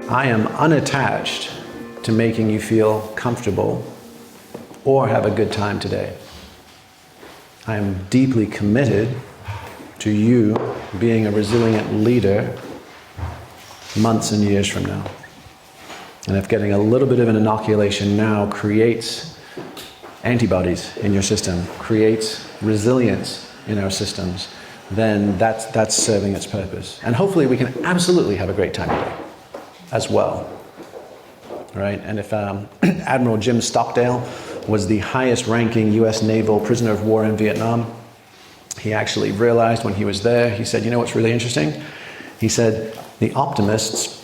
I am unattached to making you feel comfortable or have a good time today. I am deeply committed to you being a resilient leader months and years from now. And if getting a little bit of an inoculation now creates antibodies in your system, creates resilience in our systems, then that's serving its purpose. And hopefully we can absolutely have a great time today as well. Right? And if Admiral Jim Stockdale was the highest ranking US naval prisoner of war in Vietnam, he actually realized when he was there, he said, you know what's really interesting? He said, the optimists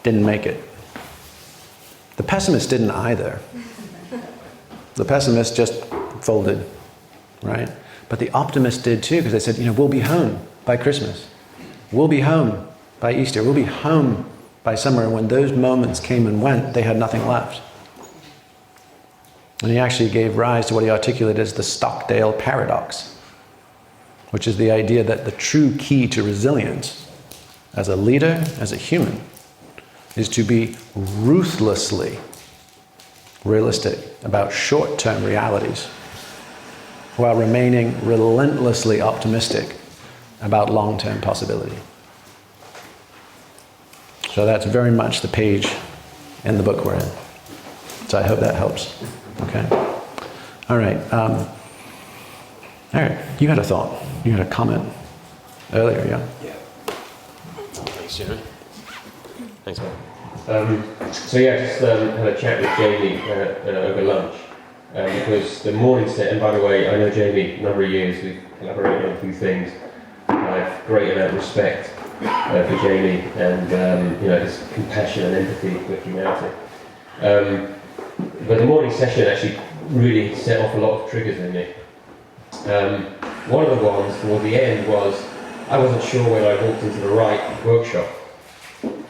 didn't make it. The pessimists didn't either. The pessimists just folded, right? But the optimists did too, because they said, you know, we'll be home by Christmas. We'll be home by Easter. We'll be home by summer. And when those moments came and went, they had nothing left. And he actually gave rise to what he articulated as the Stockdale paradox, which is the idea that the true key to resilience as a leader, as a human, is to be ruthlessly realistic about short-term realities while remaining relentlessly optimistic about long-term possibility. So that's very much the page in the book we're in. So I hope that helps. Okay? All right. Eric, you had a thought. You had a comment earlier, yeah? Yeah. Thanks, Jeremy. Thanks, man. So yeah, just had a chat with Jamie over lunch. Because the morning set, and by the way, I know Jamie a number of years, we've collaborated on a few things. I have great amount of respect for Jamie and you know, his compassion and empathy for humanity. But the morning session actually really set off a lot of triggers in me. One of the ones toward the end was, I wasn't sure whether I walked into the right workshop.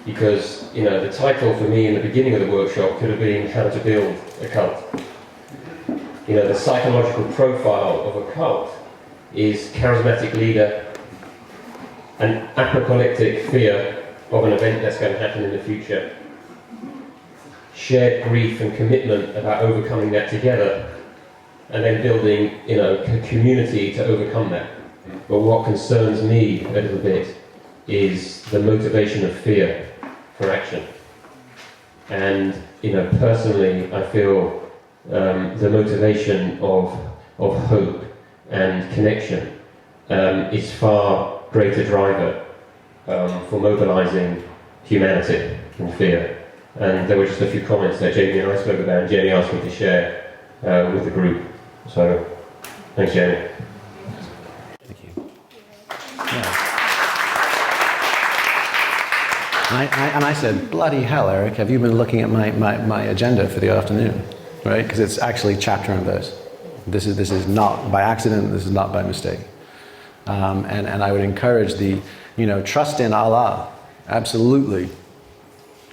Because, you know, the title for me in the beginning of the workshop could have been How to Build a Cult. You know, the psychological profile of a cult is charismatic leader, an apocalyptic fear of an event that's going to happen in the future, shared grief and commitment about overcoming that together, and then building, you know, a community to overcome that. But what concerns me a little bit is the motivation of fear for action. And, you know, personally, I feel the motivation of hope and connection is far greater driver for mobilizing humanity than fear. And there were just a few comments that Jamie and I spoke about, and Jamie asked me to share with the group. So, thanks, Jamie. Thank you. Yeah. And I said, bloody hell, Eric, have you been looking at my agenda for the afternoon? Right? Because it's actually chapter and verse. This is not by accident, this is not by mistake. And I would encourage the, you know, trust in Allah, absolutely,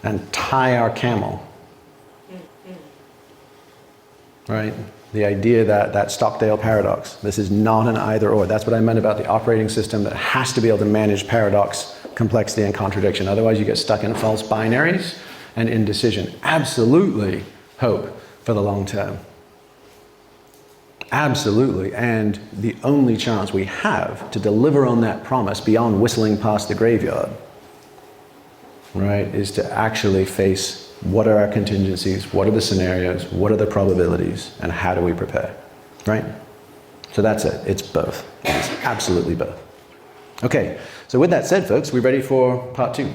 and tie our camel. Right? The idea that Stockdale paradox, this is not an either or. That's what I meant about the operating system that has to be able to manage paradox, complexity, and contradiction. Otherwise you get stuck in false binaries and indecision. Absolutely hope for the long term. Absolutely. And the only chance we have to deliver on that promise beyond whistling past the graveyard, right, is to actually face what are our contingencies, what are the scenarios, what are the probabilities, and how do we prepare, right? So that's it. It's both. It's absolutely both. Okay, so with that said, folks, we're ready for part 2.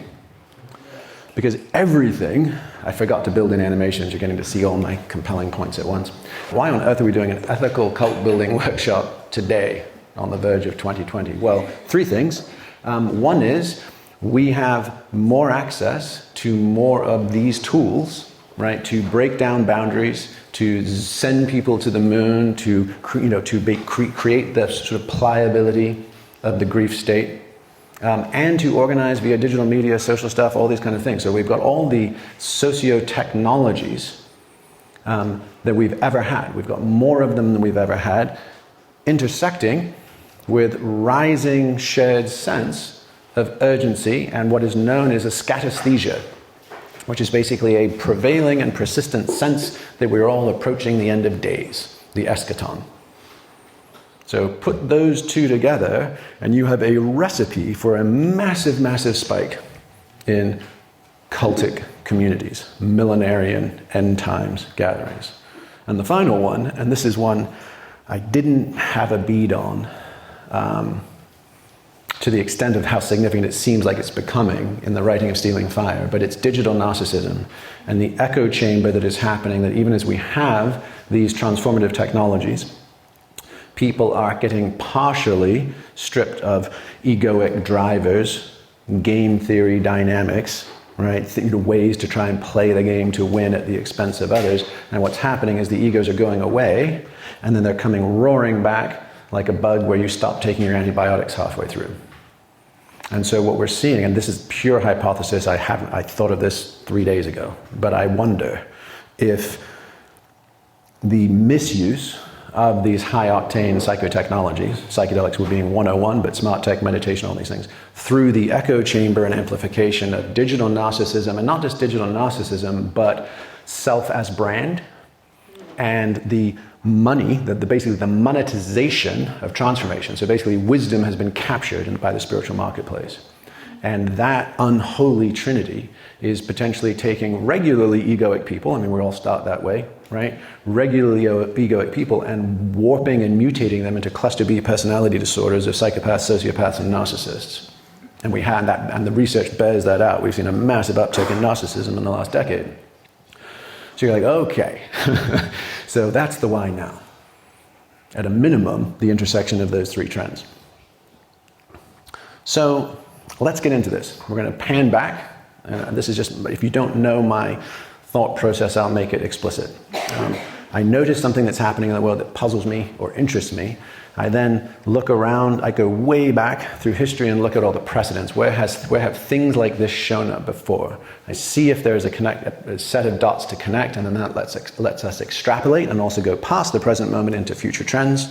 Because everything, I forgot to build in animations, you're getting to see all my compelling points at once. Why on earth are we doing an ethical cult building workshop today on the verge of 2020? Well, 3 things. One is we have more access to more of these tools, right, to break down boundaries, to send people to the moon, to create the sort of pliability of the grief state. And to organize via digital media, social stuff, all these kind of things. So we've got all the socio-technologies that we've ever had. We've got more of them than we've ever had, intersecting with rising shared sense of urgency and what is known as a scatesthesia. which is basically a prevailing and persistent sense that we're all approaching the end of days, the eschaton. So put those two together, and you have a recipe for a massive, massive spike in cultic communities, millenarian end times gatherings. And the final one, and this is one I didn't have a bead on, to the extent of how significant it seems like it's becoming in the writing of Stealing Fire, but it's digital narcissism and the echo chamber that is happening, that even as we have these transformative technologies, people are getting partially stripped of egoic drivers, game theory dynamics, right? Ways to try and play the game to win at the expense of others. And what's happening is the egos are going away, and then they're coming roaring back like a bug where you stop taking your antibiotics halfway through. And so what we're seeing, and this is pure hypothesis, I thought of this 3 days ago, but I wonder if the misuse of these high-octane psychotechnologies, psychedelics would being 101, but smart tech, meditation, all these things, through the echo chamber and amplification of digital narcissism, and not just digital narcissism, but self as brand, and the money, basically the monetization of transformation. So basically wisdom has been captured by the spiritual marketplace. And that unholy trinity is potentially taking regularly egoic people, I mean, we all start that way, right? Regularly egoic people and warping and mutating them into cluster B personality disorders of psychopaths, sociopaths, and narcissists. And we had that, and the research bears that out. We've seen a massive uptick in narcissism in the last decade. So you're like, okay, so that's the why now. At a minimum, the intersection of those three trends. So let's get into this. We're going to pan back. And this is just, if you don't know my thought process, I'll make it explicit. I notice something that's happening in the world that puzzles me or interests me. I then look around, I go way back through history and look at all the precedents. Where have things like this shown up before? I see if there's a set of dots to connect, and then that lets us extrapolate and also go past the present moment into future trends.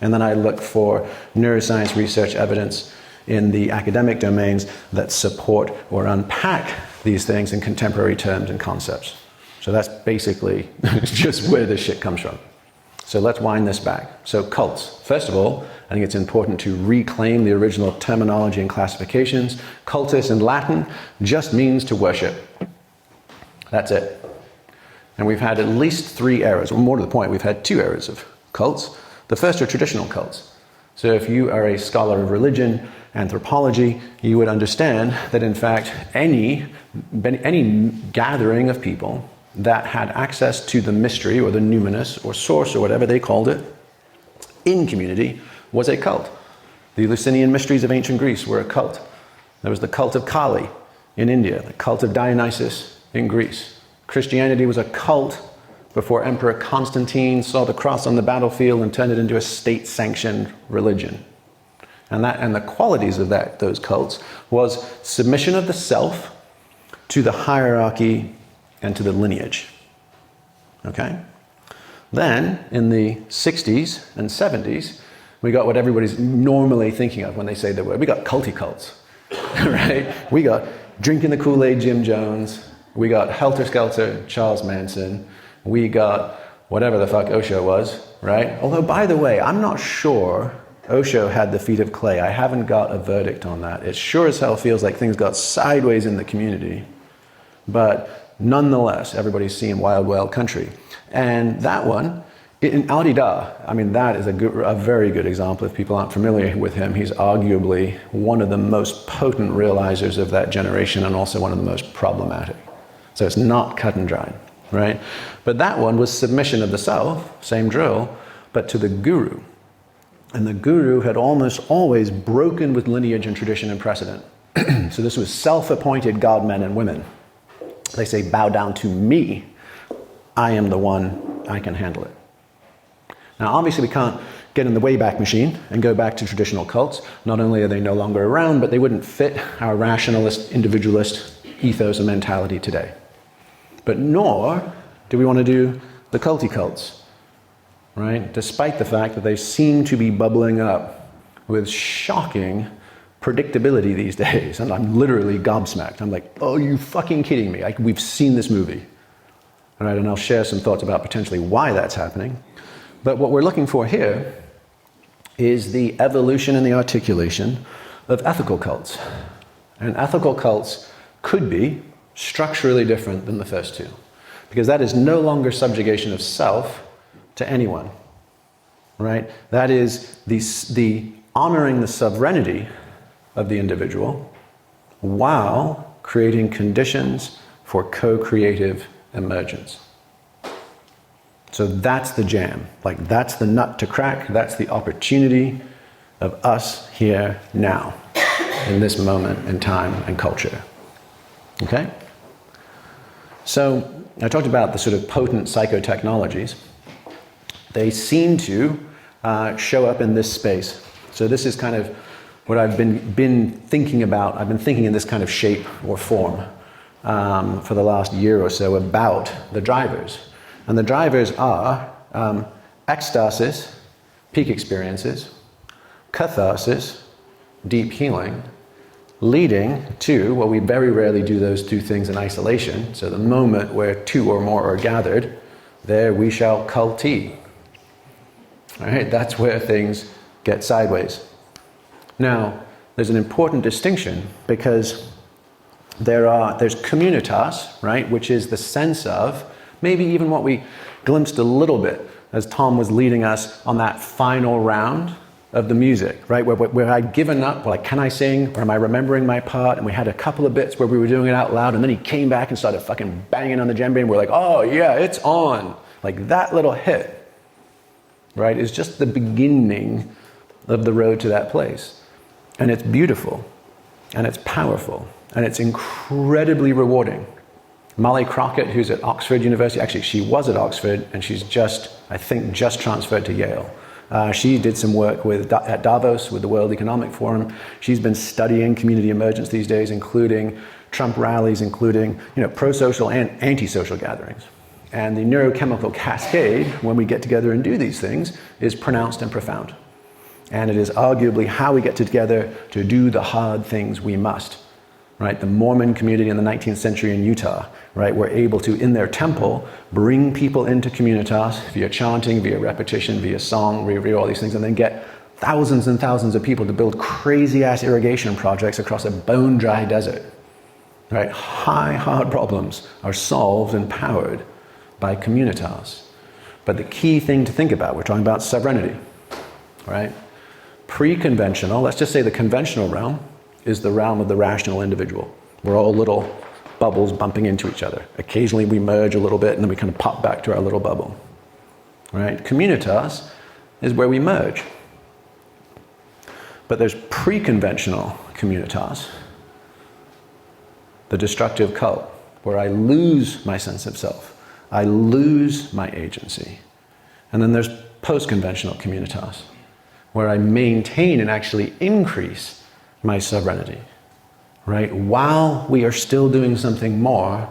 And then I look for neuroscience research evidence in the academic domains that support or unpack these things in contemporary terms and concepts. So that's basically just where this shit comes from. So let's wind this back. So cults. First of all, I think it's important to reclaim the original terminology and classifications. Cultus in Latin just means to worship. That's it. And we've had at least 3 eras, or more to the point, we've had 2 eras of cults. The first are traditional cults. So if you are a scholar of religion, anthropology, you would understand that in fact any gathering of people that had access to the mystery or the numinous or source or whatever they called it in community was a cult. The Eleusinian mysteries of ancient Greece were a cult. There was the cult of Kali in India, the cult of Dionysus in Greece. Christianity was a cult before Emperor Constantine saw the cross on the battlefield and turned it into a state-sanctioned religion. And the qualities of those cults was submission of the self to the hierarchy and to the lineage. Okay? Then, in the 60s and 70s, we got what everybody's normally thinking of when they say the word. We got culty cults, right? We got Drinking the Kool-Aid Jim Jones. We got Helter Skelter Charles Manson. We got whatever the fuck Osho was, right? Although, by the way, I'm not sure Osho had the feet of clay. I haven't got a verdict on that. It sure as hell feels like things got sideways in the community. But nonetheless, everybody's seeing Wild Wild Country. And that one, in Adi-Da, I mean, that is a very good example. If people aren't familiar with him, he's arguably one of the most potent realizers of that generation and also one of the most problematic. So it's not cut and dried, right? But that one was submission of the self, same drill, but to the guru. And the guru had almost always broken with lineage and tradition and precedent. So this was self-appointed god men and women. They say, bow down to me. I am the one, I can handle it. Now, obviously, we can't get in the Wayback Machine and go back to traditional cults. Not only are they no longer around, but they wouldn't fit our rationalist, individualist ethos and mentality today. But nor do we want to do the culty cults, right? Despite the fact that they seem to be bubbling up with shocking predictability these days, and I'm literally gobsmacked. I'm like, oh, you fucking kidding me? We've seen this movie. All right, and I'll share some thoughts about potentially why that's happening. But what we're looking for here is the evolution and the articulation of ethical cults. And ethical cults could be structurally different than the first two, because that is no longer subjugation of self to anyone, right? That is the honoring the sovereignty of the individual while creating conditions for co-creative emergence. So that's the jam. Like, that's the nut to crack. That's the opportunity of us here now, in this moment in time and culture. Okay? So I talked about the sort of potent psychotechnologies. They seem to show up in this space. So this is kind of what I've been thinking about. I've been thinking in this kind of shape or form for the last year or so about the drivers. And the drivers are ecstasis, peak experiences, catharsis, deep healing, leading to, well, we very rarely do those two things in isolation. So the moment where two or more are gathered, there we shall culti. All right, that's where things get sideways. Now, there's an important distinction, because there's communitas, right, which is the sense of, maybe even what we glimpsed a little bit as Tom was leading us on that final round of the music, right? Where I'd given up, like, can I sing? Or am I remembering my part? And we had a couple of bits where we were doing it out loud, and then he came back and started fucking banging on the djembe, and we're like, oh yeah, it's on. Like, that little hit, right, is just the beginning of the road to that place. And it's beautiful, and it's powerful, and it's incredibly rewarding. Molly Crockett, who's at Oxford University, actually she was at Oxford, and she's I think just transferred to Yale. She did some work at Davos with the World Economic Forum. She's been studying community emergence these days, including Trump rallies, including pro-social and anti-social gatherings. And the neurochemical cascade, when we get together and do these things, is pronounced and profound. And it is arguably how we get together to do the hard things we must. Right, the Mormon community in the 19th century in Utah, right, were able to, in their temple, bring people into communitas via chanting, via repetition, via song, via all these things, and then get thousands and thousands of people to build crazy-ass irrigation projects across a bone-dry desert. Right, hard problems are solved and powered by communitas. But the key thing to think about, we're talking about sovereignty, right? Pre-conventional, let's just say the conventional realm, is the realm of the rational individual. We're all little bubbles bumping into each other. Occasionally we merge a little bit, and then we kind of pop back to our little bubble. Right? Communitas is where we merge. But there's pre-conventional communitas, the destructive cult, where I lose my sense of self. I lose my agency. And then there's post-conventional communitas, where I maintain and actually increase my sovereignty, right? While we are still doing something more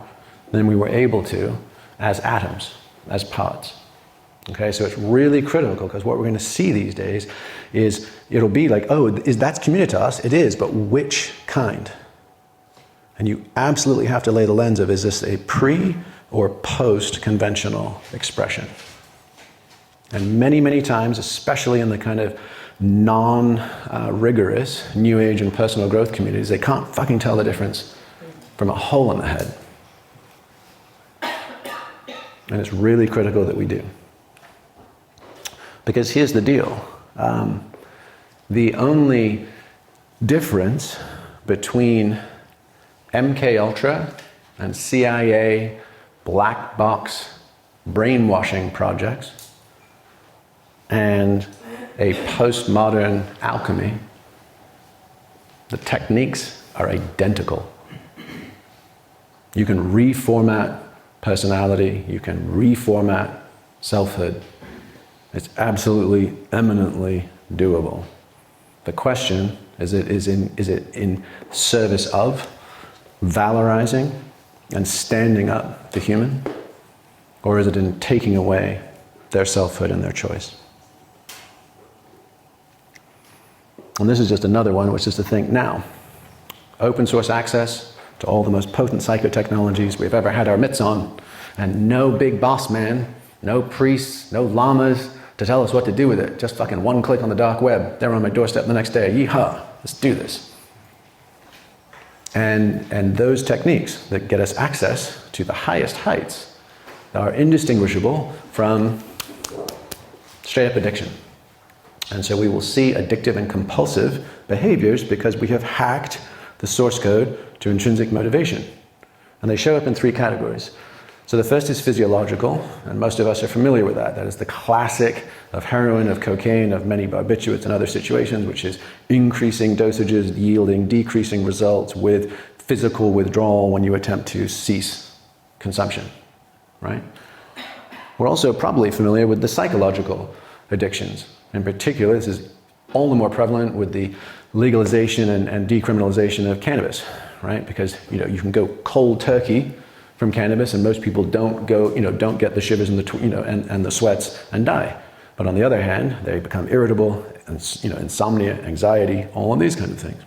than we were able to as atoms, as parts. Okay, so it's really critical, because what we're going to see these days is it'll be like, oh, that's communitas? It is, but which kind? And you absolutely have to lay the lens of, is this a pre or post-conventional expression? And many, many times, especially in the kind of non-rigorous New Age and personal growth communities, they can't fucking tell the difference from a hole in the head. And it's really critical that we do. Because here's the deal. The only difference between MK Ultra and CIA black box brainwashing projects and a postmodern alchemy, the techniques are identical. You can reformat personality, you can reformat selfhood. It's absolutely, eminently doable. The question is it in service of valorizing and standing up the human, or is it in taking away their selfhood and their choice? And this is just another one, which is to think now. Open source access to all the most potent psychotechnologies we've ever had our mitts on, and no big boss man, no priests, no lamas to tell us what to do with it. Just fucking one click on the dark web. They're on my doorstep the next day. Yeehaw, let's do this. And those techniques that get us access to the highest heights are indistinguishable from straight up addiction. And so we will see addictive and compulsive behaviors because we have hacked the source code to intrinsic motivation. And they show up in three categories. So the first is physiological, and most of us are familiar with that. That is the classic of heroin, of cocaine, of many barbiturates and other situations, which is increasing dosages yielding decreasing results with physical withdrawal when you attempt to cease consumption, right? We're also probably familiar with the psychological addictions. In particular, this is all the more prevalent with the legalization and decriminalization of cannabis, right? Because you can go cold turkey from cannabis, and most people don't get the shivers and and the sweats and die. But on the other hand, they become irritable, and insomnia, anxiety, all of these kinds of things.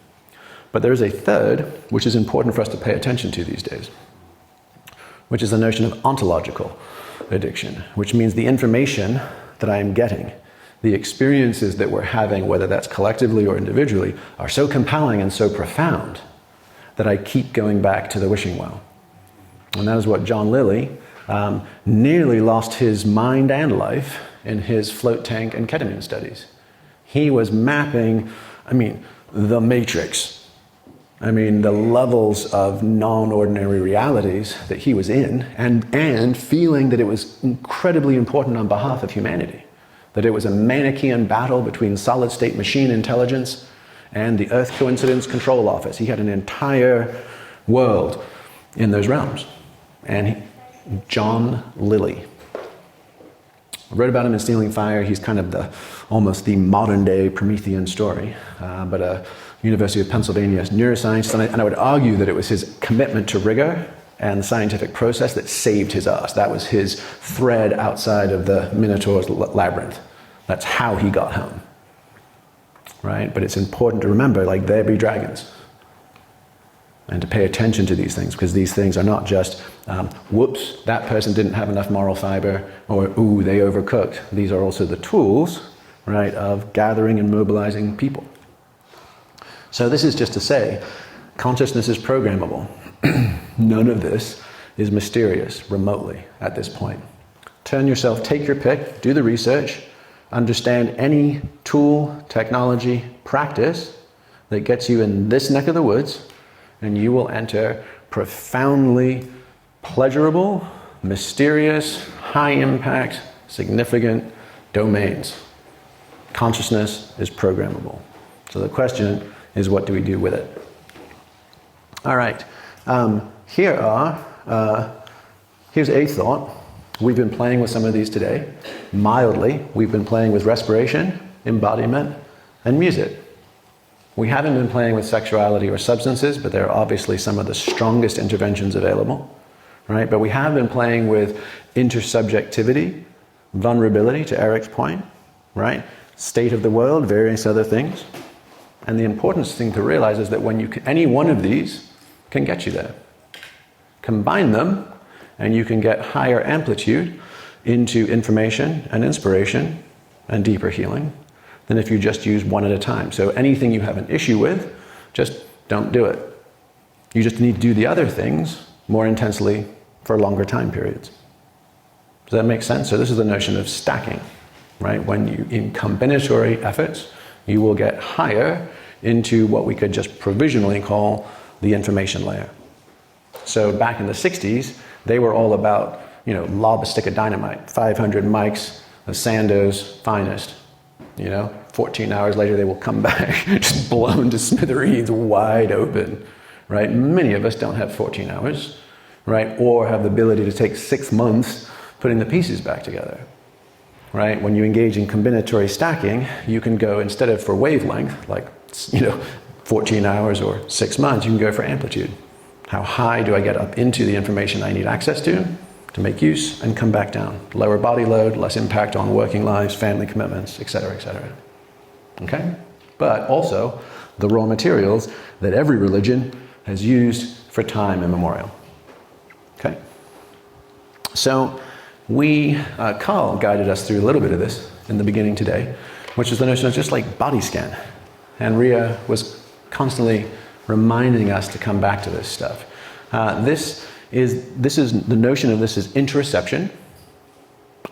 But there is a third, which is important for us to pay attention to these days, which is the notion of ontological addiction, which means the information that I am getting, the experiences that we're having, whether that's collectively or individually, are so compelling and so profound that I keep going back to the wishing well. And that is what John Lilly nearly lost his mind and life in his float tank and ketamine studies. He was mapping, the matrix. The levels of non-ordinary realities that he was in, and feeling that it was incredibly important on behalf of humanity. That it was a Manichaean battle between solid-state machine intelligence and the Earth Coincidence Control Office. He had an entire world in those realms. And John Lilly. I wrote about him in Stealing Fire. He's kind of almost the modern-day Promethean story, but a University of Pennsylvania neuroscientist. And I would argue that it was his commitment to rigor and the scientific process that saved his ass. That was his thread outside of the Minotaur's labyrinth. That's how he got home, right? But it's important to remember, there be dragons, and to pay attention to these things, because these things are not just, whoops, that person didn't have enough moral fiber, or ooh, they overcooked. These are also the tools, right, of gathering and mobilizing people. So this is just to say, consciousness is programmable. None of this is mysterious remotely at this point. Take your pick, do the research, understand any tool, technology, practice that gets you in this neck of the woods, and you will enter profoundly pleasurable, mysterious, high impact, significant domains. Consciousness is programmable. So the question is, what do we do with it? All right. Here's a thought. We've been playing with some of these today. Mildly, we've been playing with respiration, embodiment, and music. We haven't been playing with sexuality or substances, but they're obviously some of the strongest interventions available, right? But we have been playing with intersubjectivity, vulnerability, to Eric's point, right? State of the world, various other things. And the important thing to realize is that any one of these can get you there. Combine them, and you can get higher amplitude into information and inspiration and deeper healing than if you just use one at a time. So anything you have an issue with, just don't do it. You just need to do the other things more intensely for longer time periods. Does that make sense? So this is the notion of stacking, right? In combinatory efforts, you will get higher into what we could just provisionally call the information layer. So back in the 60s, they were all about, lob a stick of dynamite, 500 mics of Sandoz finest. 14 hours later, they will come back just blown to smithereens, wide open, right? Many of us don't have 14 hours, right? Or have the ability to take 6 months putting the pieces back together, right? When you engage in combinatory stacking, you can go, instead of for wavelength, 14 hours or 6 months, you can go for amplitude. How high do I get up into the information I need access to make use, and come back down? Lower body load, less impact on working lives, family commitments, et cetera, et cetera. Okay? but also the raw materials that every religion has used for time immemorial. Okay? So Carl guided us through a little bit of this in the beginning today, which is the notion of just like body scan. And Ria was constantly reminding us to come back to this stuff. This is the notion of this is interoception,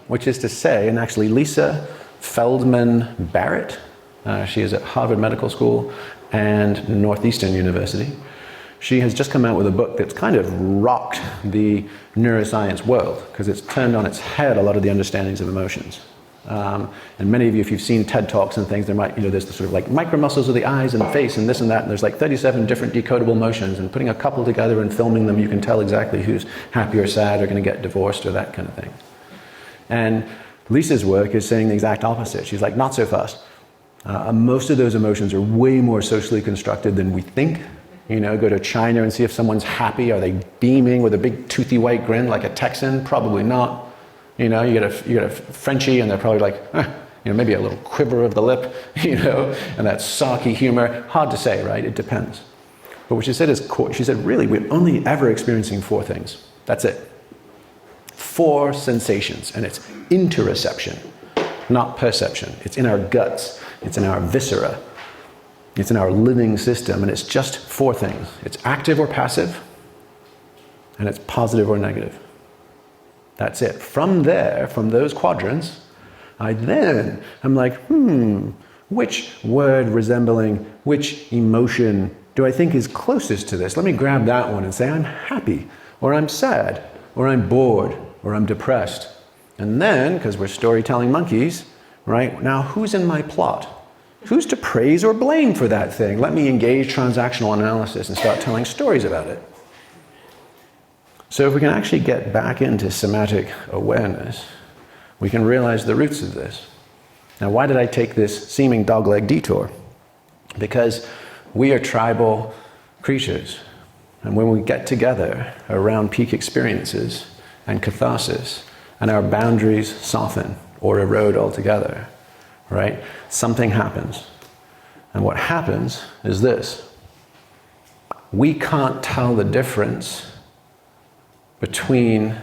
which is to say, and actually Lisa Feldman Barrett, she is at Harvard Medical School and Northeastern University. She has just come out with a book that's kind of rocked the neuroscience world because it's turned on its head a lot of the understandings of emotions. And many of you, if you've seen TED Talks and things, there might, there's the sort of like micro muscles of the eyes and the face and this and that, and there's like 37 different decodable motions, and putting a couple together and filming them, you can tell exactly who's happy or sad or going to get divorced or that kind of thing. And Lisa's work is saying the exact opposite. She's like, not so fast. Most of those emotions are way more socially constructed than we think. Go to China and see if someone's happy. Are they beaming with a big toothy white grin like a Texan? Probably not. You get a Frenchie and they're probably like, maybe a little quiver of the lip, and that sarky humor. Hard to say, right? It depends. But what she said is, she said, really, we're only ever experiencing 4 things. That's it. 4 sensations, and it's interoception, not perception. It's in our guts. It's in our viscera. It's in our living system, and it's just 4 things. It's active or passive, and it's positive or negative. That's it. From there, from those quadrants, I'm like, which word resembling which emotion do I think is closest to this? Let me grab that one and say I'm happy, or I'm sad, or I'm bored, or I'm depressed. And then, because we're storytelling monkeys, right, now who's in my plot? Who's to praise or blame for that thing? Let me engage transactional analysis and start telling stories about it. So if we can actually get back into somatic awareness, we can realize the roots of this. Now, why did I take this seeming dogleg detour? Because we are tribal creatures. And when we get together around peak experiences and catharsis, and our boundaries soften or erode altogether, right? Something happens. And what happens is this. We can't tell the difference between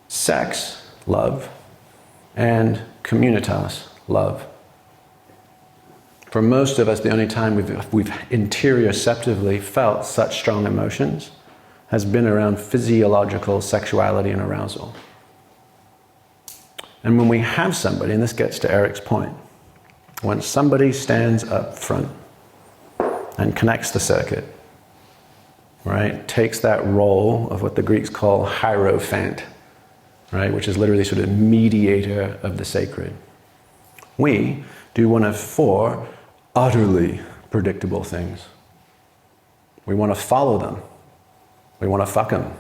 sex, love, and communitas, love. For most of us, the only time we've interioceptively felt such strong emotions has been around physiological sexuality and arousal. And when we have somebody, and this gets to Eric's point, when somebody stands up front and connects the circuit, right, takes that role of what the Greeks call hierophant, right, which is literally sort of mediator of the sacred. We do one of 4 utterly predictable things. We want to follow them. We want to fuck them.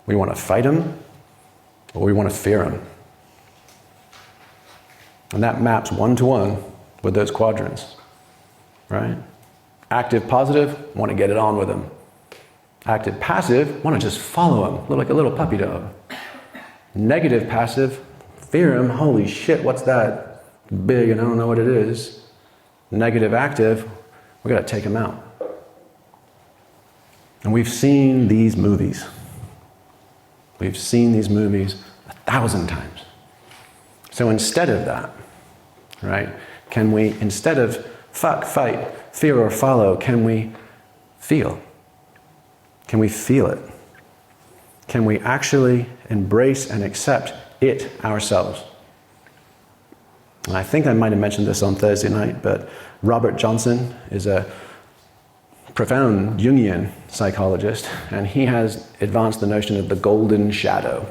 We want to fight them, or we want to fear them. And that maps 1-to-1 with those quadrants, right? Active positive, want to get it on with them. Active passive, want to just follow him, look like a little puppy dog. Negative passive, fear him, holy shit, what's that? Big and I don't know what it is. Negative active, we got to take him out. And we've seen these movies. We've seen these movies 1,000 times. So instead of that, right, can we, instead of fuck, fight, fear or follow, can we feel? Can we feel it? Can we actually embrace and accept it ourselves? And I think I might have mentioned this on Thursday night, but Robert Johnson is a profound Jungian psychologist, and he has advanced the notion of the golden shadow.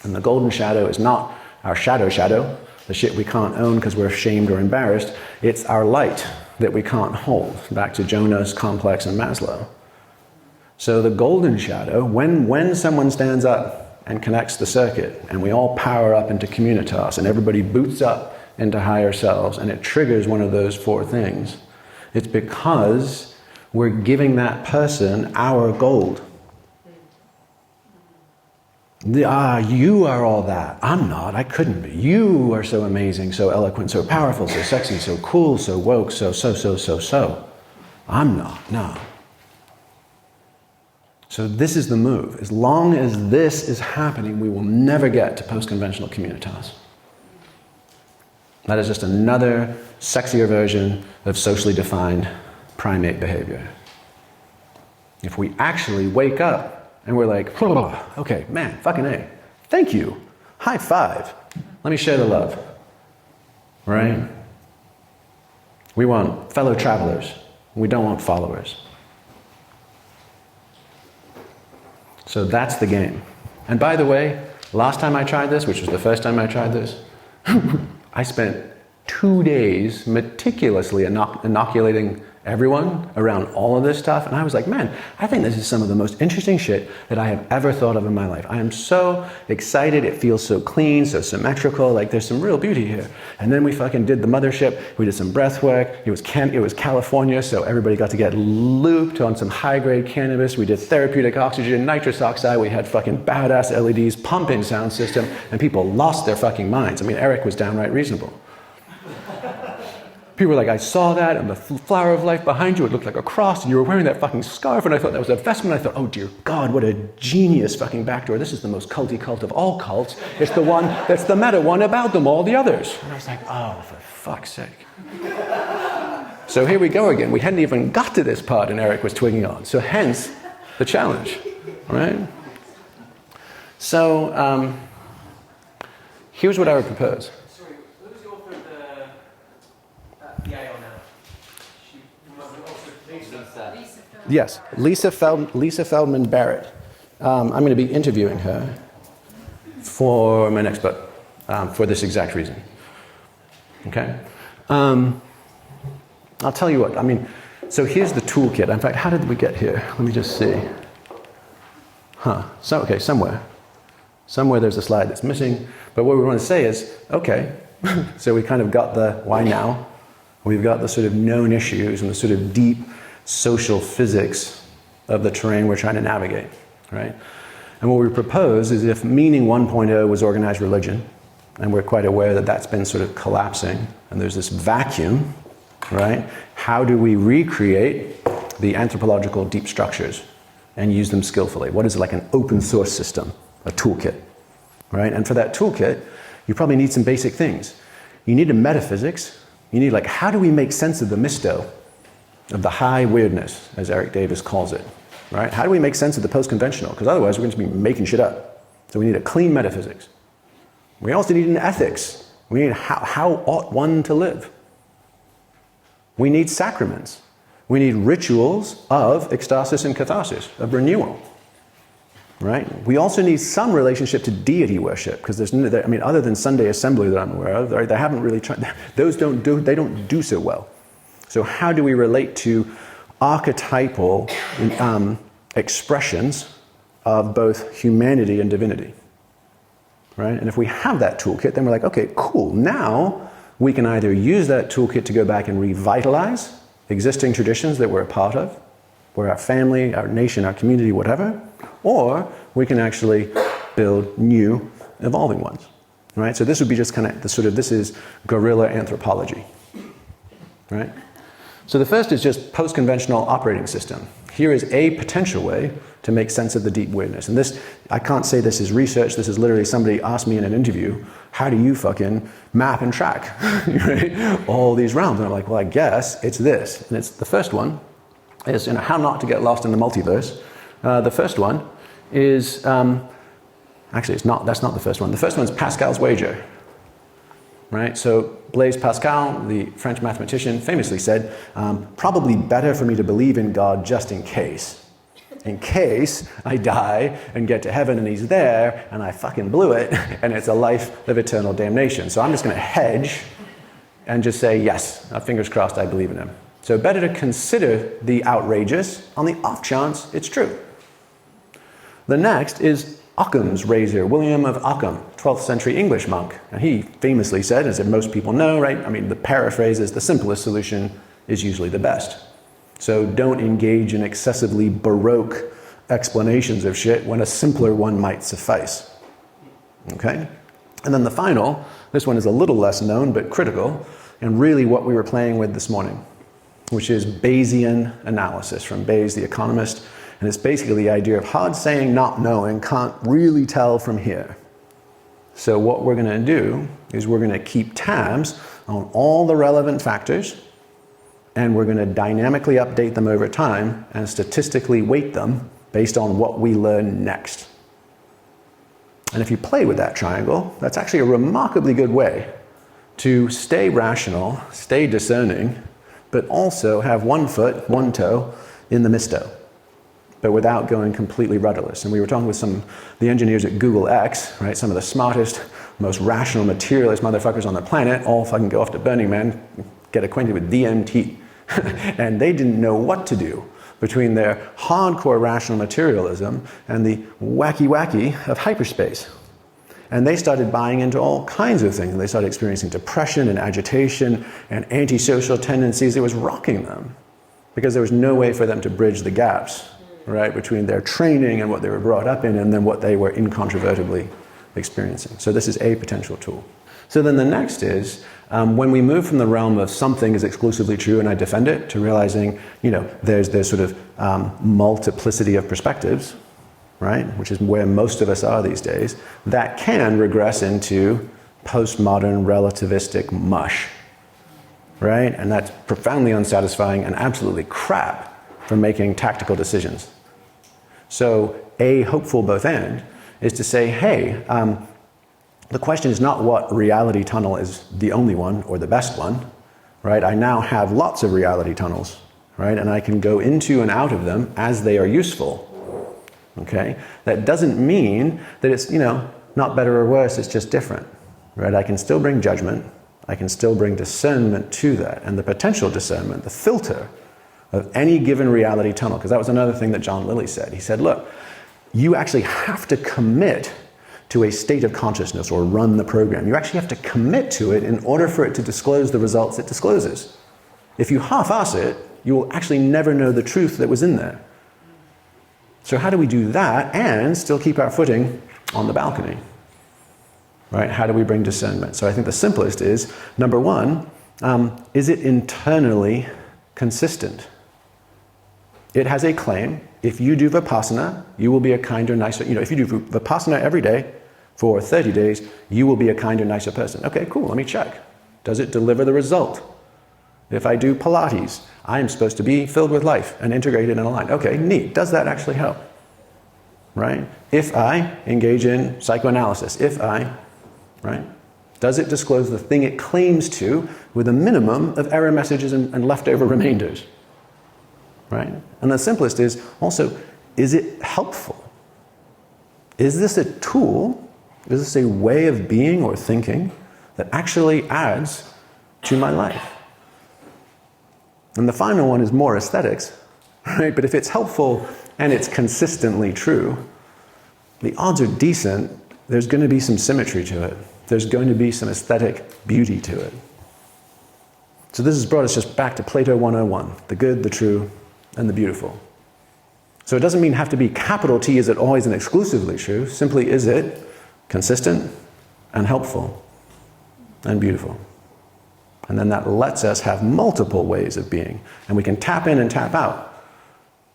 And the golden shadow is not our shadow, the shit we can't own because we're ashamed or embarrassed. It's our light that we can't hold, back to Jonah's complex and Maslow. So the golden shadow, when someone stands up and connects the circuit, and we all power up into communitas, and everybody boots up into higher selves, and it triggers one of those 4 things, it's because we're giving that person our gold. You are all that. I'm not. I couldn't be. You are so amazing, so eloquent, so powerful, so sexy, so cool, so woke, so. I'm not. No. So this is the move. As long as this is happening, we will never get to post-conventional communitas. That is just another sexier version of socially defined primate behavior. If we actually wake up and we're like, okay, man, fucking A, thank you, high five, let me share the love, right? We want fellow travelers, we don't want followers. So that's the game. And by the way, last time I tried this, which was the first time I tried this, I spent 2 days meticulously inoculating everyone around all of this stuff, and I was like, man, I think this is some of the most interesting shit that I have ever thought of in my life. I am so excited, it feels so clean, so symmetrical, like there's some real beauty here. And then we fucking did the mothership, we did some breath work, it was California, so everybody got to get looped on some high-grade cannabis, we did therapeutic oxygen, nitrous oxide, we had fucking badass LEDs, pumping sound system, and people lost their fucking minds. I mean, Eric was downright reasonable. People were like, I saw that, and the flower of life behind you, it looked like a cross, and you were wearing that fucking scarf, and I thought that was a vestment. I thought, oh dear God, what a genius fucking backdoor. This is the most culty cult of all cults. It's the one that's the meta one about them all the others. And I was like, oh, for fuck's sake. So here we go again. We hadn't even got to this part, and Eric was twigging on. So hence, the challenge, right? So, here's what I would propose. Yes, Lisa Feldman Barrett. I'm going to be interviewing her for my next book, for this exact reason. Okay? I'll tell you what, I mean, so here's the toolkit. In fact, how did we get here? Let me just see. So, okay, somewhere there's a slide that's missing. But what we want to say is, okay, so we kind of got the why now. We've got the sort of known issues and the sort of deep social physics of the terrain we're trying to navigate, right? And what we propose is if meaning 1.0 was organized religion, and we're quite aware that that's been sort of collapsing, and there's this vacuum, right? How do we recreate the anthropological deep structures and use them skillfully? What is it, like an open source system, a toolkit, right? And for that toolkit, you probably need some basic things. You need a metaphysics. You need, like, how do we make sense of the mysto, of the high weirdness, as Eric Davis calls it, right? How do we make sense of the post-conventional? Because otherwise we're going to be making shit up. So we need a clean metaphysics. We also need an ethics. We need how ought one to live. We need sacraments. We need rituals of ecstasis and catharsis, of renewal, right? We also need some relationship to deity worship, because I mean, other than Sunday assembly that I'm aware of, right, they haven't really tried, they don't do so well. So how do we relate to archetypal expressions of both humanity and divinity, right? And if we have that toolkit, then we're like, okay, cool. Now we can either use that toolkit to go back and revitalize existing traditions that we're a part of, where our family, our nation, our community, whatever, or we can actually build new, evolving ones, right? So this would be just kind of the sort of, this is guerrilla anthropology, right? So the first is just post-conventional operating system. Here is a potential way to make sense of the deep weirdness. And this, I can't say this is research, this is literally somebody asked me in an interview, how do you fucking map and track right? All these realms? And I'm like, well, I guess it's this. And it's the first one is, how not to get lost in the multiverse. The first one is, actually that's not the first one. The first one is Pascal's wager. Right? So Blaise Pascal, the French mathematician, famously said, probably better for me to believe in God just in case. In case I die and get to heaven and he's there and I fucking blew it and it's a life of eternal damnation. So I'm just going to hedge and just say, yes, fingers crossed, I believe in him. So better to consider the outrageous on the off chance it's true. The next is Occam's razor, William of Occam, 12th century English monk. And he famously said, as most people know, right? I mean, the paraphrase is the simplest solution is usually the best. So don't engage in excessively baroque explanations of shit when a simpler one might suffice. Okay? And then the final, this one is a little less known but critical, and really what we were playing with this morning, which is Bayesian analysis from Bayes, the economist. And it's basically the idea of hard saying, not knowing, can't really tell from here. So what we're going to do is we're going to keep tabs on all the relevant factors, and we're going to dynamically update them over time and statistically weight them based on what we learn next. And if you play with that triangle, that's actually a remarkably good way to stay rational, stay discerning, but also have one foot, one toe in the misto, but without going completely rudderless. And we were talking with some of the engineers at Google X, right? Some of the smartest, most rational, materialist motherfuckers on the planet, all fucking go off to Burning Man, get acquainted with DMT. And they didn't know what to do between their hardcore rational materialism and the wacky of hyperspace. And they started buying into all kinds of things. And they started experiencing depression and agitation and antisocial tendencies. It was rocking them because there was no way for them to bridge the gaps, right, between their training and what they were brought up in and then what they were incontrovertibly experiencing. So this is a potential tool. So then the next is, when we move from the realm of something is exclusively true and I defend it, to realizing, there's sort of multiplicity of perspectives, right, which is where most of us are these days, that can regress into postmodern relativistic mush, right? And that's profoundly unsatisfying and absolutely crap for making tactical decisions. So a hopeful both and is to say, hey, the question is not what reality tunnel is the only one or the best one, right? I now have lots of reality tunnels, right? And I can go into and out of them as they are useful, okay? That doesn't mean that it's, not better or worse, it's just different, right? I can still bring judgment, I can still bring discernment to that, and the potential discernment, the filter of any given reality tunnel, because that was another thing that John Lilly said. He said, look, you actually have to commit to a state of consciousness or run the program. You actually have to commit to it in order for it to disclose the results it discloses. If you half-ass it, you will actually never know the truth that was in there. So how do we do that and still keep our footing on the balcony? Right? How do we bring discernment? So I think the simplest is, number one, is it internally consistent? It has a claim. If you do Vipassana, you will be a kinder, nicer, if you do Vipassana every day for 30 days, you will be a kinder, nicer person. Okay, cool, let me check. Does it deliver the result? If I do Pilates, I am supposed to be filled with life and integrated and aligned. Okay, neat. Does that actually help? Right? If I engage in psychoanalysis, right? Does it disclose the thing it claims to with a minimum of error messages and leftover remainders? Right? And the simplest is also, is it helpful? Is this a tool? Is this a way of being or thinking that actually adds to my life? And the final one is more aesthetics, right? But if it's helpful and it's consistently true, the odds are decent. There's going to be some symmetry to it. There's going to be some aesthetic beauty to it. So this has brought us just back to Plato 101, the good, the true, and the beautiful. So it doesn't mean have to be capital T, is it always and exclusively true? Simply, is it consistent and helpful and beautiful? And then that lets us have multiple ways of being. And we can tap in and tap out.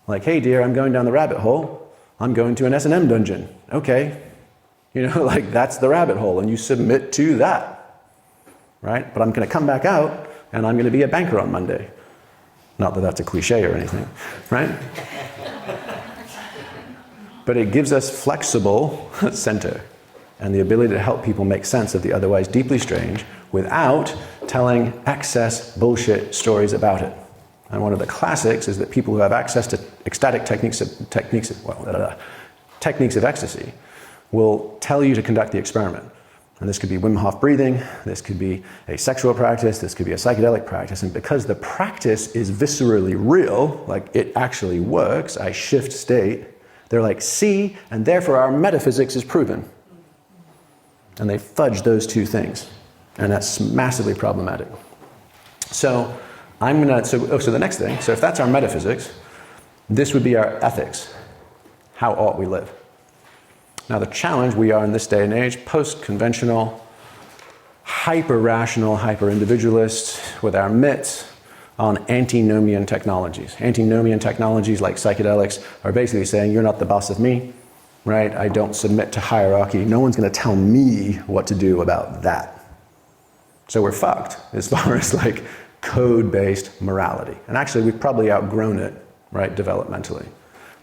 Like, hey dear, I'm going down the rabbit hole. I'm going to an S&M dungeon. Okay. That's the rabbit hole, and you submit to that. Right? But I'm going to come back out, and I'm going to be a banker on Monday. Not that that's a cliche or anything, right? But it gives us flexible center and the ability to help people make sense of the otherwise deeply strange without telling excess bullshit stories about it. And one of the classics is that people who have access to ecstatic techniques of ecstasy will tell you to conduct the experiment. And this could be Wim Hof breathing, this could be a sexual practice, this could be a psychedelic practice. And because the practice is viscerally real, like it actually works, I shift state, they're like, see, and therefore our metaphysics is proven. And they fudge those two things. And that's massively problematic. So the next thing, so if that's our metaphysics, this would be our ethics. How ought we live? Now the challenge, we are in this day and age, post-conventional, hyper-rational, hyper-individualists with our mitts on antinomian technologies. Antinomian technologies like psychedelics are basically saying, you're not the boss of me, right? I don't submit to hierarchy. No one's going to tell me what to do about that. So we're fucked as far as like code-based morality. And actually, we've probably outgrown it, right, developmentally.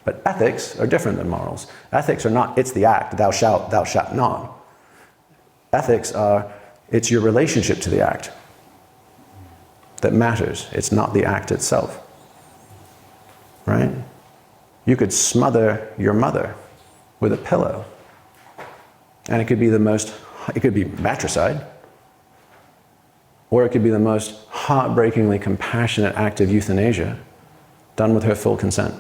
But ethics are different than morals. Ethics are not, it's the act, thou shalt not. Ethics are, it's your relationship to the act that matters. It's not the act itself, right? You could smother your mother with a pillow, and it could be matricide, or it could be the most heartbreakingly compassionate act of euthanasia done with her full consent.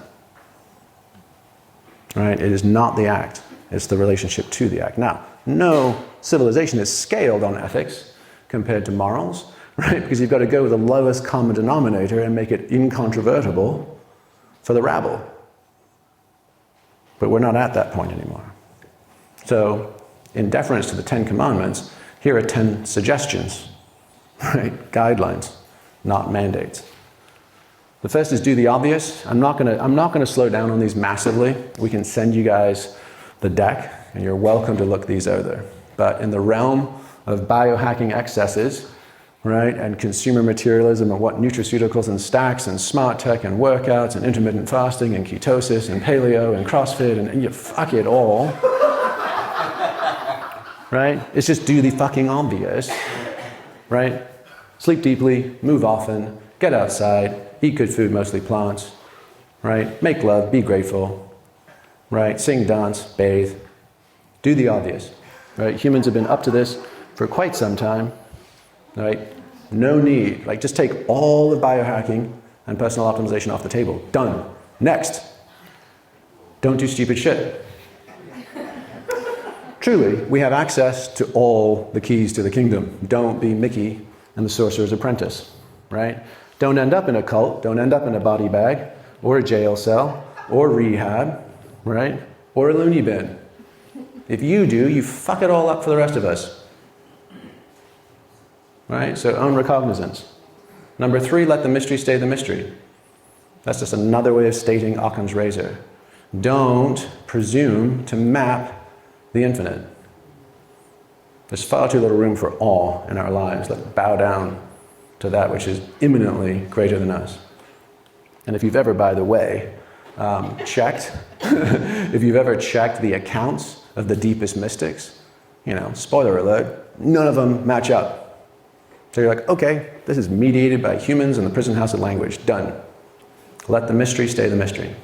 Right? It is not the act, it's the relationship to the act. Now, no civilization is scaled on ethics compared to morals, right? Because you've got to go with the lowest common denominator and make it incontrovertible for the rabble. But we're not at that point anymore. So, in deference to the 10 Commandments, here are 10 suggestions, right? Guidelines, not mandates. The first is do the obvious. I'm not gonna slow down on these massively. We can send you guys the deck, and you're welcome to look these over. But in the realm of biohacking excesses, right, and consumer materialism and what nutraceuticals and stacks and smart tech and workouts and intermittent fasting and ketosis and paleo and CrossFit and you fuck it all, right? It's just do the fucking obvious, right? Sleep deeply, move often, get outside, eat good food, mostly plants, right? Make love, be grateful, right? Sing, dance, bathe. Do the obvious, right? Humans have been up to this for quite some time, right? No need. Like, just take all of biohacking and personal optimization off the table. Done. Next. Don't do stupid shit. Truly, we have access to all the keys to the kingdom. Don't be Mickey and the Sorcerer's Apprentice, right? Don't end up in a cult, don't end up in a body bag, or a jail cell, or rehab, right? Or a loony bin. If you do, you fuck it all up for the rest of us. Right? So own recognizance. Number 3, let the mystery stay the mystery. That's just another way of stating Occam's razor. Don't presume to map the infinite. There's far too little room for awe in our lives. Let's bow down to that which is imminently greater than us. And if you've ever, by the way, checked, if you've ever checked the accounts of the deepest mystics, spoiler alert, none of them match up. So you're like, okay, this is mediated by humans in the prison house of language. Done. Let the mystery stay the mystery.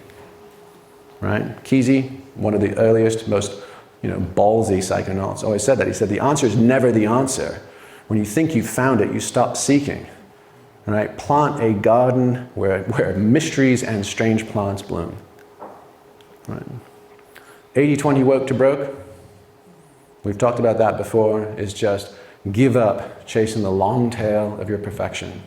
Right? Kesey, one of the earliest, most ballsy psychonauts, always said that. He said, the answer is never the answer. When you think you've found it, you stop seeking. Right? Plant a garden where mysteries and strange plants bloom. Right? 80-20 woke to broke. We've talked about that before. Is just give up chasing the long tail of your perfection.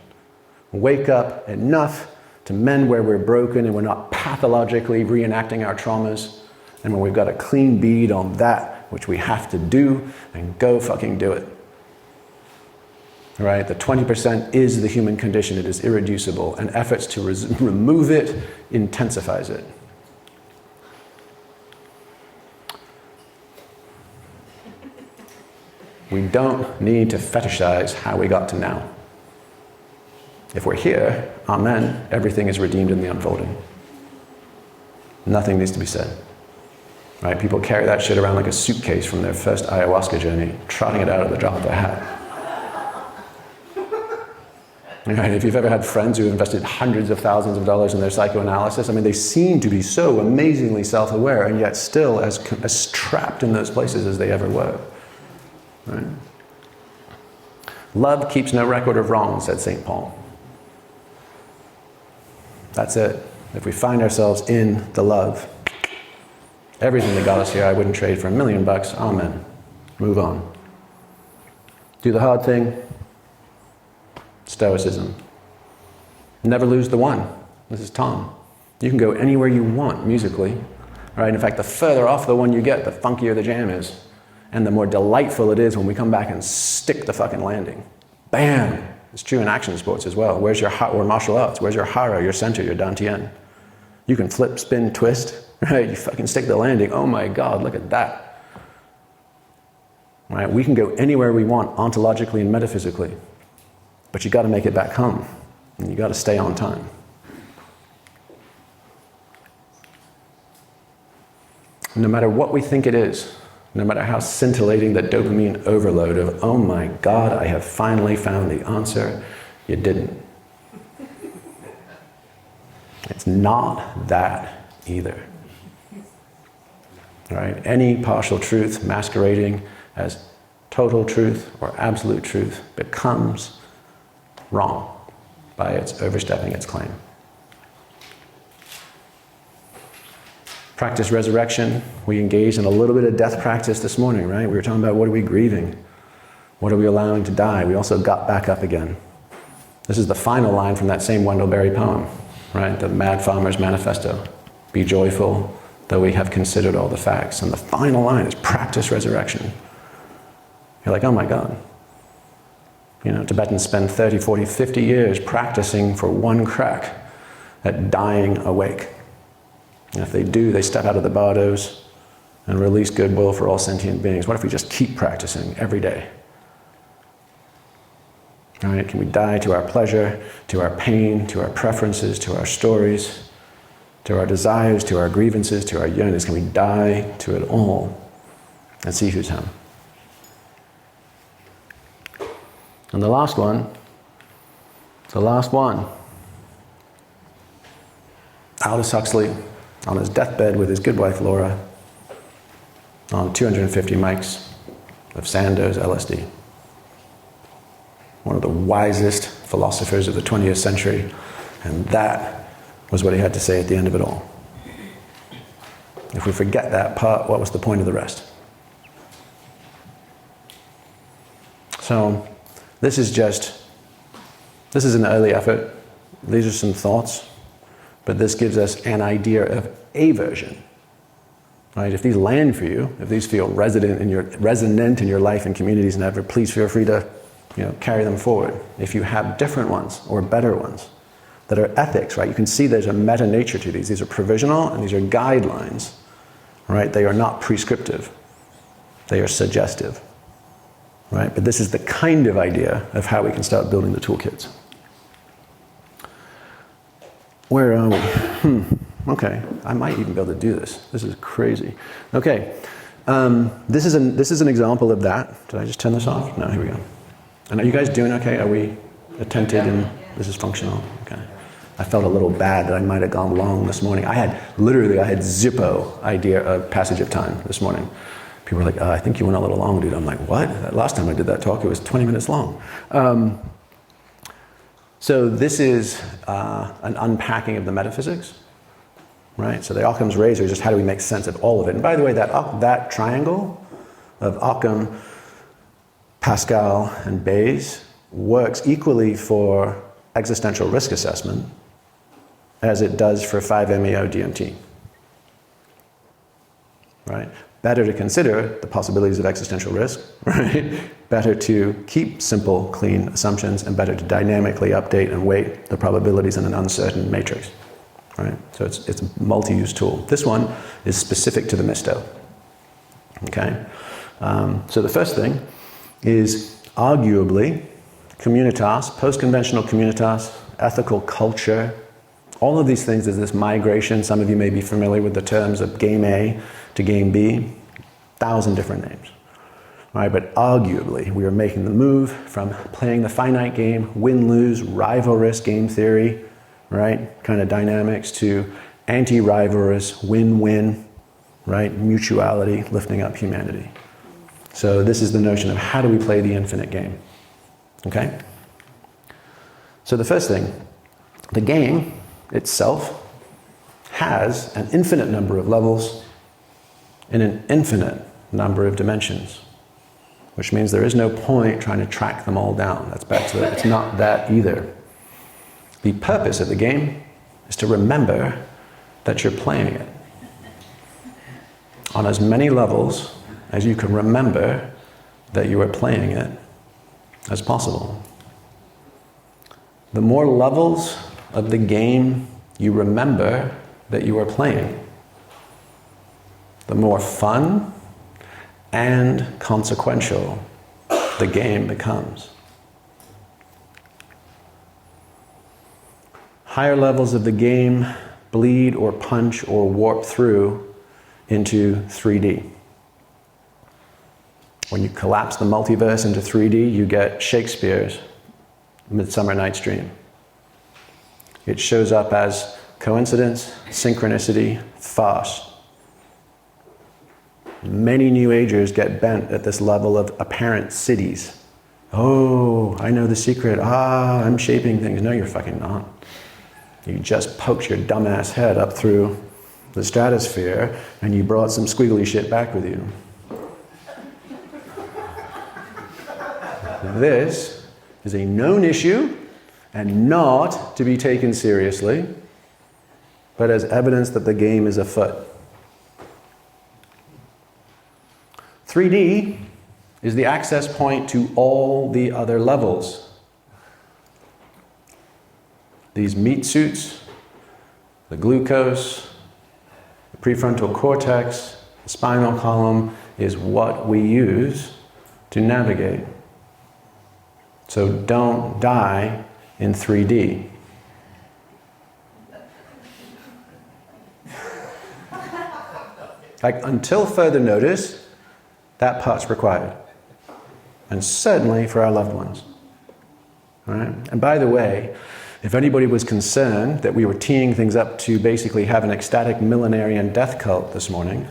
Wake up enough to mend where we're broken and we're not pathologically reenacting our traumas. And when we've got a clean bead on that which we have to do, and go fucking do it. Right? The 20% is the human condition. It is irreducible, and efforts to remove it intensifies it. We don't need to fetishize how we got to now. If we're here, amen, everything is redeemed in the unfolding. Nothing needs to be said. Right? People carry that shit around like a suitcase from their first ayahuasca journey, trotting it out at the drop of their hat. Right? If you've ever had friends who have invested hundreds of thousands of dollars in their psychoanalysis, they seem to be so amazingly self-aware and yet still as trapped in those places as they ever were. Right? Love keeps no record of wrong, said St. Paul. That's it. If we find ourselves in the love, everything that got us here, I wouldn't trade for $1 million. Amen. Move on. Do the hard thing. Stoicism. Never lose the one. This is Tom. You can go anywhere you want musically, right? In fact, the further off the one you get, the funkier the jam is. And the more delightful it is when we come back and stick the fucking landing. Bam! It's true in action sports as well. Where's your or martial arts? Where's your hara, your center, your dantian? You can flip, spin, twist, right? You fucking stick the landing. Oh my God, look at that. Right? We can go anywhere we want, ontologically and metaphysically. But you got to make it back home. And you got to stay on time. No matter what we think it is, no matter how scintillating the dopamine overload of, oh my God, I have finally found the answer, you didn't. It's not that either. Right? Any partial truth masquerading as total truth or absolute truth becomes wrong by its overstepping its claim. Practice resurrection. We engaged in a little bit of death practice this morning, right? We were talking about what are we grieving? What are we allowing to die? We also got back up again. This is the final line from that same Wendell Berry poem, right? The Mad Farmer's Manifesto. Be joyful, though we have considered all the facts. And the final line is practice resurrection. You're like, oh my God. You know, Tibetans spend 30, 40, 50 years practicing for one crack at dying awake. And if they do, they step out of the bardos and release goodwill for all sentient beings. What if we just keep practicing every day? All right, can we die to our pleasure, to our pain, to our preferences, to our stories, to our desires, to our grievances, to our yearnings? Can we die to it all and see who's him? And the last one, Aldous Huxley, on his deathbed with his good wife Laura, on 250 mics of Sandoz LSD. One of the wisest philosophers of the 20th century, and that was what he had to say at the end of it all. If we forget that part, what was the point of the rest? So, this is an early effort. These are some thoughts. But this gives us an idea of a version. Right? If these land for you, if these feel resonant in your life and communities and ever, please feel free to carry them forward. If you have different ones or better ones that are ethics, right? You can see there's a meta nature to these. These are provisional and these are guidelines. Right? They are not prescriptive. They are suggestive. Right? But this is the kind of idea of how we can start building the toolkits. Where are we? Okay, I might even be able to do this. This is crazy. Okay, this is an example of that. Did I just turn this off? No, here we go. And are you guys doing okay? Are we attentive and this is functional? Okay. I felt a little bad that I might have gone long this morning. I had zippo idea of passage of time this morning. People were like, I think you went a little long, dude. I'm like, what? Last time I did that talk, it was 20 minutes long. So this is an unpacking of the metaphysics, right? So the Occam's razor is just how do we make sense of all of it. And by the way, that triangle of Occam, Pascal, and Bayes works equally for existential risk assessment as it does for 5-MeO DMT, right? Better to consider the possibilities of existential risk, right? Better to keep simple, clean assumptions, and better to dynamically update and weight the probabilities in an uncertain matrix, right? So it's a multi-use tool. This one is specific to the misto, okay? So the first thing is arguably communitas, post-conventional communitas, ethical culture, all of these things is this migration. Some of you may be familiar with the terms of game A to game B, 1,000 different names. All right, but arguably, we are making the move from playing the finite game, win-lose, rivalrous game theory, right, kind of dynamics, to anti-rivalrous, win-win, right, mutuality, lifting up humanity. So this is the notion of how do we play the infinite game, okay? So the first thing, the game itself has an infinite number of levels in an infinite number of dimensions, which means there is no point trying to track them all down. That's back to it's not that either. The purpose of the game is to remember that you're playing it. on as many levels as you can remember that you are playing it as possible. The more levels of the game you remember that you are playing, the more fun and consequential the game becomes. Higher levels of the game bleed or punch or warp through into 3D. When you collapse the multiverse into 3D, you get Shakespeare's Midsummer Night's Dream. It shows up as coincidence, synchronicity, farce. Many New Agers get bent at this level of apparent cities. Oh, I know the secret. I'm shaping things. No, you're fucking not. You just poked your dumbass head up through the stratosphere and you brought some squiggly shit back with you. This is a known issue and not to be taken seriously, but as evidence that the game is afoot. 3D is the access point to all the other levels. These meat suits, the glucose, the prefrontal cortex, the spinal column is what we use to navigate. So don't die in 3D. Like, until further notice, that part's required. And certainly for our loved ones. All right? And by the way, if anybody was concerned that we were teeing things up to basically have an ecstatic millenarian death cult this morning,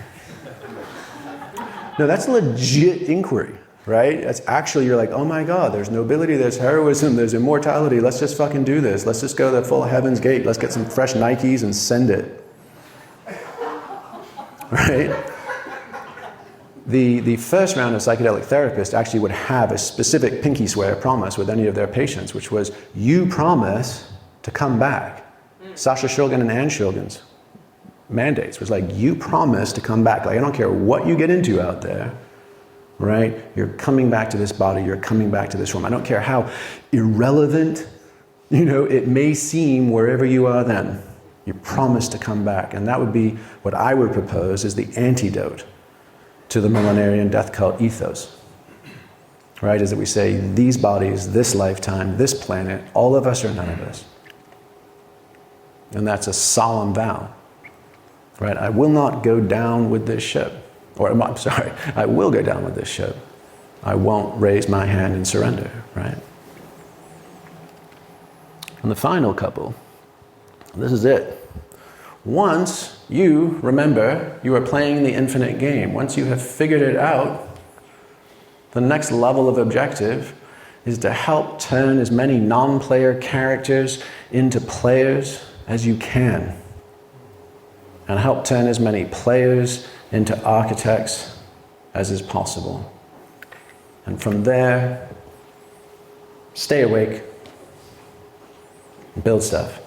no, that's a legit inquiry, right? It's actually, you're like, oh my God, there's nobility, there's heroism, there's immortality, let's just fucking do this. Let's just go to the full Heaven's Gate. Let's get some fresh Nikes and send it. Right? The first round of psychedelic therapists actually would have a specific pinky swear promise with any of their patients, which was, you promise to come back. Sasha Shulgin and Ann Shulgin's mandates was like, you promise to come back. Like, I don't care what you get into out there, right? You're coming back to this body, you're coming back to this room. I don't care how irrelevant, it may seem wherever you are then. You promise to come back. And that would be what I would propose as the antidote to the millenarian death cult ethos, right? Is that we say, these bodies, this lifetime, this planet, all of us or none of us. And that's a solemn vow, right? I will not go down with this ship. Or, I'm sorry, I will go down with this ship. I won't raise my hand in surrender, right? And the final couple, this is it. Once you remember you are playing the infinite game, once you have figured it out, the next level of objective is to help turn as many non-player characters into players as you can. And help turn as many players into architects as is possible. And from there, stay awake, build stuff.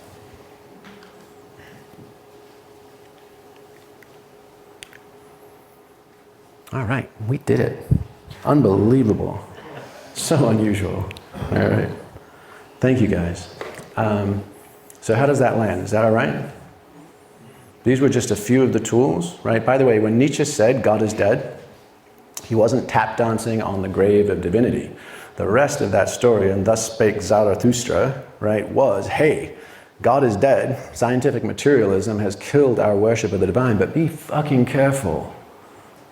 All right, we did it. Unbelievable. So unusual. All right. Thank you, guys. So how does that land? Is that all right? These were just a few of the tools, right? By the way, when Nietzsche said God is dead, he wasn't tap dancing on the grave of divinity. The rest of that story, and thus spake Zarathustra, right, was, hey, God is dead. Scientific materialism has killed our worship of the divine, but be fucking careful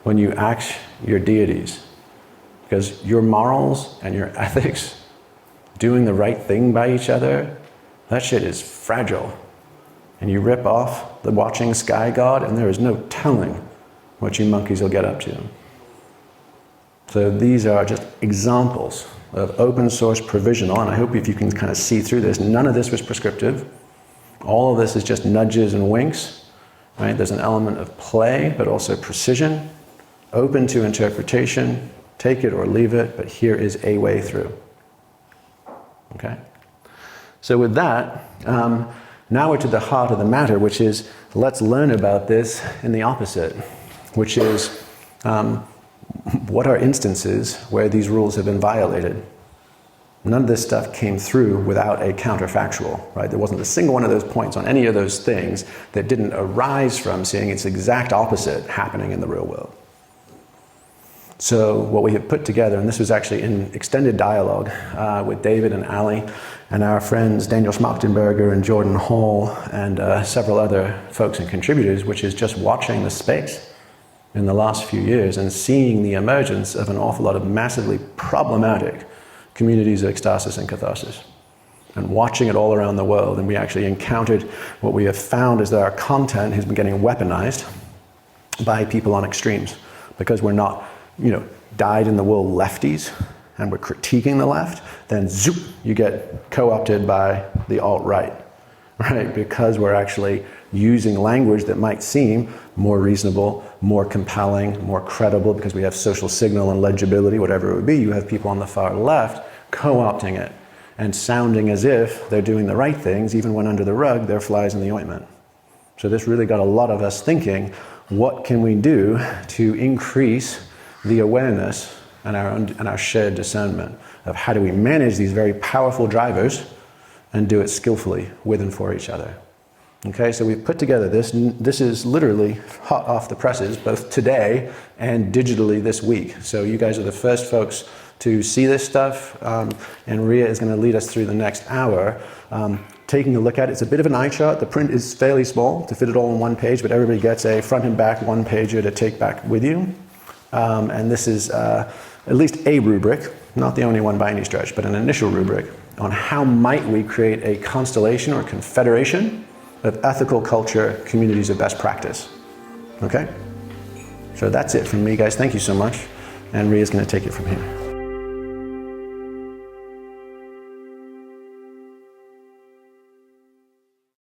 when you act your deities. Because your morals and your ethics, doing the right thing by each other, that shit is fragile. And you rip off the watching sky god, and there is no telling what you monkeys will get up to. So these are just examples of open source provisional, and I hope if you can kind of see through this, none of this was prescriptive. All of this is just nudges and winks, right? There's an element of play, but also precision, open to interpretation, take it or leave it, but here is a way through. Okay? So with that, now we're to the heart of the matter, which is, let's learn about this in the opposite. which is what are instances where these rules have been violated? None of this stuff came through without a counterfactual, right? There wasn't a single one of those points on any of those things that didn't arise from seeing its exact opposite happening in the real world. So what we have put together, and this was actually in extended dialogue with David and Ali and our friends Daniel Schmachtenberger and Jordan Hall and several other folks and contributors, which is just watching the space in the last few years and seeing the emergence of an awful lot of massively problematic communities of ecstasis and catharsis, and watching it all around the world. And we actually encountered what we have found is that our content has been getting weaponized by people on extremes, because we're not, dyed-in-the-wool lefties and we're critiquing the left, then zoop, you get co-opted by the alt-right, right? Because we're actually using language that might seem more reasonable, more compelling, more credible, because we have social signal and legibility, whatever it would be. You have people on the far left co-opting it and sounding as if they're doing the right things, even when under the rug they're flies in the ointment. So this really got a lot of us thinking, what can we do to increase the awareness and our shared discernment of how do we manage these very powerful drivers and do it skillfully with and for each other. Okay, so we've put together this. This is literally hot off the presses, both today and digitally this week. So you guys are the first folks to see this stuff, and Ria is going to lead us through the next hour, taking a look at it. It's a bit of an eye chart. The print is fairly small to fit it all on one page, but everybody gets a front and back one-pager to take back with you. And this is at least a rubric, not the only one by any stretch, but an initial rubric on how might we create a constellation or confederation of ethical culture communities of best practice. Okay? So that's it from me, guys. Thank you so much. And Ria's going to take it from here.